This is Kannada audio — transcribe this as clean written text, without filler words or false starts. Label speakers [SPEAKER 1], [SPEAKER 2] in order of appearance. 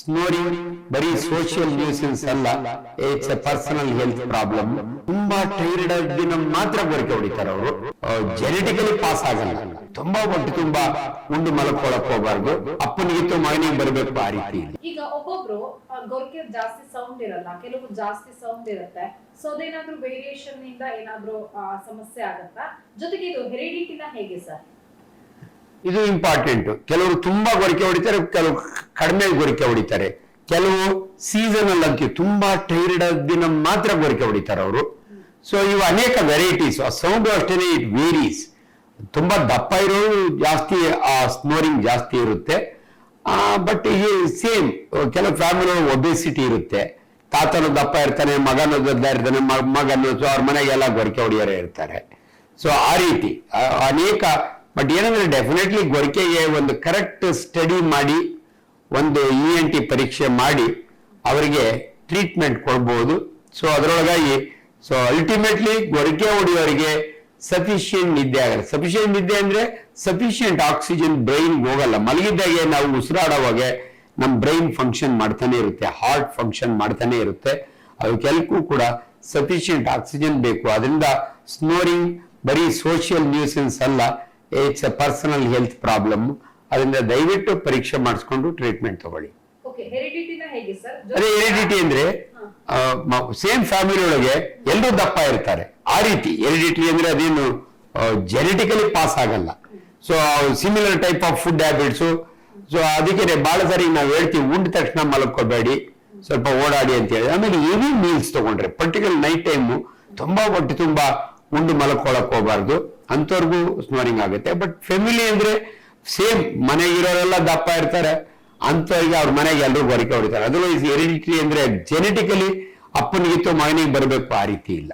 [SPEAKER 1] ಸ್ನೋರಿಂಗ್ ಬರೀ ಸೋಷಿಯಲ್ ನ್ಯೂಸೆನ್ಸ್ ಅಲ್ಲ, it's A personal health problem. ತುಂಬಾ ಟೈರ್ಡ್ ದಿನ ಮಾತ್ರ ಗೊರಕೆ ಹೊಡಿತಾರೆ ಅವರು. ಜೆನೆಟಿಕಲಿ ಪಾಸ್ ಆಗಲ್ಲ. ತುಂಬಾ ಹೊಟ್ಟೆ ತುಂಬಾ ಉಂಡು ಮಲ್ಕೊಳಕ್ ಹೋಗ್ಬಾರ್ದು. ಅಪ್ಪನಿಗಿತ್ತು ಮಗನಿಗೆ ಬರಬೇಕು ಆ ರೀತಿ.
[SPEAKER 2] ಈಗ ಒಬ್ಬೊಬ್ರು ಗೊರಕೆ ಜಾಸ್ತಿ ಸೌಂಡ್ ಇರಲ್ಲ, ಕೆಲವು ಜಾಸ್ತಿ ಸೌಂಡ್ ಇರುತ್ತೆ. ಸೊ ಅದೇನಾದ್ರೂ ವೇರಿಯೇಷನ್ ಇಂದ ಏನಾದ್ರೂ ಸಮಸ್ಯೆ ಆಗತ್ತಾ? ಜೊತೆಗೆ ಇದು ಹೆರಿಡಿಟಿನ ಹೇಗೆ ಸರ್?
[SPEAKER 1] ಇದು ಇಂಪಾರ್ಟೆಂಟ್. ಕೆಲವರು ತುಂಬಾ ಗೊರಕೆ ಹೊಡಿತಾರೆ, ಕೆಲವು ಕಡಿಮೆ ಗೊರಕೆ ಹೊಡಿತಾರೆ. ಕೆಲವು ಸೀಸನಲ್ ಅಂತ ತುಂಬಾ ಟೈರ್ಡ್ ದಿನ ಮಾತ್ರ ಗೊರಕೆ ಹೊಡಿತಾರೆ ಅವರು. ಸೊ ಇವು ಅನೇಕ ವೆರೈಟೀಸ್. ಆ ಸೌಂಡ್ ಅಷ್ಟೇನೆ ಇಟ್ ವೇರೀಸ್. ತುಂಬಾ ದಪ್ಪ ಇರೋರು ಜಾಸ್ತಿ ಆ ಸ್ನೋರಿಂಗ್ ಜಾಸ್ತಿ ಇರುತ್ತೆ. ಬಟ್ ಈ ಸೇಮ್ ಕೆಲವು ಫ್ಯಾಮಿಲಿ ಒಬೆಸಿಟಿ ಇರುತ್ತೆ. ತಾತನು ದಪ್ಪ ಇರ್ತಾನೆ, ಮಗನು ದೊಡ್ಡ ಇರ್ತಾನೆ, ಮಗನು ಅವ್ರ ಮನೆಗೆಲ್ಲ ಗೊರಕೆ ಹೊಡಿಯೋರೇ ಇರ್ತಾರೆ. ಸೊ ಆ ರೀತಿ ಅನೇಕ. ಬಟ್ ಏನಂದ್ರೆ ಡೆಫಿನೆಟ್ಲಿ ಗೊರಕೆಗೆ ಒಂದು ಕರೆಕ್ಟ್ ಸ್ಟಡಿ ಮಾಡಿ, ಒಂದು ENT ಪರೀಕ್ಷೆ ಮಾಡಿ ಅವರಿಗೆ ಟ್ರೀಟ್ಮೆಂಟ್ ಕೊಡ್ಬೋದು. ಸೊ ಅದರೊಳಗಾಗಿ ಸೊ ಅಲ್ಟಿಮೇಟ್ಲಿ ಗೊರಕೆ ಹೊಡೆಯೋರಿಗೆ ಸಫಿಷಿಯಂಟ್ ನಿದ್ದೆ ಆಗಲ್ಲ. ಸಫಿಷಿಯಂಟ್ ನಿದ್ದೆ ಅಂದ್ರೆ ಸಫಿಷಿಯಂಟ್ ಆಕ್ಸಿಜನ್ ಬ್ರೈನ್ ಹೋಗಲ್ಲ. ಮಲಗಿದ್ದಾಗೆ ನಾವು ಉಸಿರಾಡುವಾಗ ನಮ್ಮ ಬ್ರೈನ್ ಫಂಕ್ಷನ್ ಮಾಡ್ತಾನೆ ಇರುತ್ತೆ, ಹಾರ್ಟ್ ಫಂಕ್ಷನ್ ಮಾಡ್ತಾನೆ ಇರುತ್ತೆ. ಅದಕ್ಕೆಲ್ಲಕ್ಕೂ ಕೂಡ ಸಫಿಷಿಯಂಟ್ ಆಕ್ಸಿಜನ್ ಬೇಕು. ಅದರಿಂದ ಸ್ನೋರಿಂಗ್ ಬರೀ ಸೋಷಿಯಲ್ ನ್ಯೂಸೆನ್ಸ್ ಅಲ್ಲ, it's A personal health problem. ಅದರಿಂದ ದಯವಿಟ್ಟು ಪರೀಕ್ಷೆ ಮಾಡಿಸ್ಕೊಂಡು ಟ್ರೀಟ್ಮೆಂಟ್ ತಗೊಳ್ಳಿ. ಅದೇ ಹೆರಿಡಿಟಿ ಅಂದ್ರೆ ಸೇಮ್ ಫ್ಯಾಮಿಲಿ ಒಳಗೆ ಎಲ್ಲರೂ ದಪ್ಪ ಇರ್ತಾರೆ. ಆ ರೀತಿ ಹೆರಿಡಿಟಿ ಅಂದ್ರೆ ಅದೇನು ಜೆನೆಟಿಕಲಿ ಪಾಸ್ ಆಗಲ್ಲ. So similar type of food habits. So ಅದಕ್ಕೆ ಬಹಳ ಸಾರಿ ನಾವು ಹೇಳ್ತೀವಿ, ಉಂಡ ತಕ್ಷಣ ಮಲ್ಕೋಬೇಡಿ, ಸ್ವಲ್ಪ ಓಡಾಡಿ ಅಂತ ಹೇಳಿ. ಆಮೇಲೆ ಹೆವಿ ಮೀಲ್ಸ್ ತಗೊಂಡ್ರೆ ಪರ್ಟಿಕ್ಯುಲರ್ ನೈಟ್ ಟೈಮು ತುಂಬಾ ಹೊಟ್ಟೆ ತುಂಬಾ ಉಂಡು ಮಲ್ಕೊಳಕ್ ಹೋಗ್ಬಾರ್ದು. ಅಂತವ್ರಿಗೂ ಸ್ನೋರಿಂಗ್ ಆಗುತ್ತೆ. ಬಟ್ ಫ್ಯಾಮಿಲಿ ಅಂದ್ರೆ ಸೇಮ್ ಮನೆಗಿರೋರೆಲ್ಲ ದಪ್ಪ ಇರ್ತಾರೆ, ಅಂತವ್ರಿಗೆ ಅವ್ರ ಮನೆಗೆ ಎಲ್ಲರೂ ಗೊರಕೆ ಹೊಡಿತಾರೆ. ಅದರಲ್ಲೂ ಹೆರಿಡಿಟಿ ಅಂದ್ರೆ ಜೆನೆಟಿಕಲಿ ಅಪ್ಪನಿಗಿತ್ತು ಮಗನಿಗೆ ಬರಬೇಕು ಆ ರೀತಿ ಇಲ್ಲ.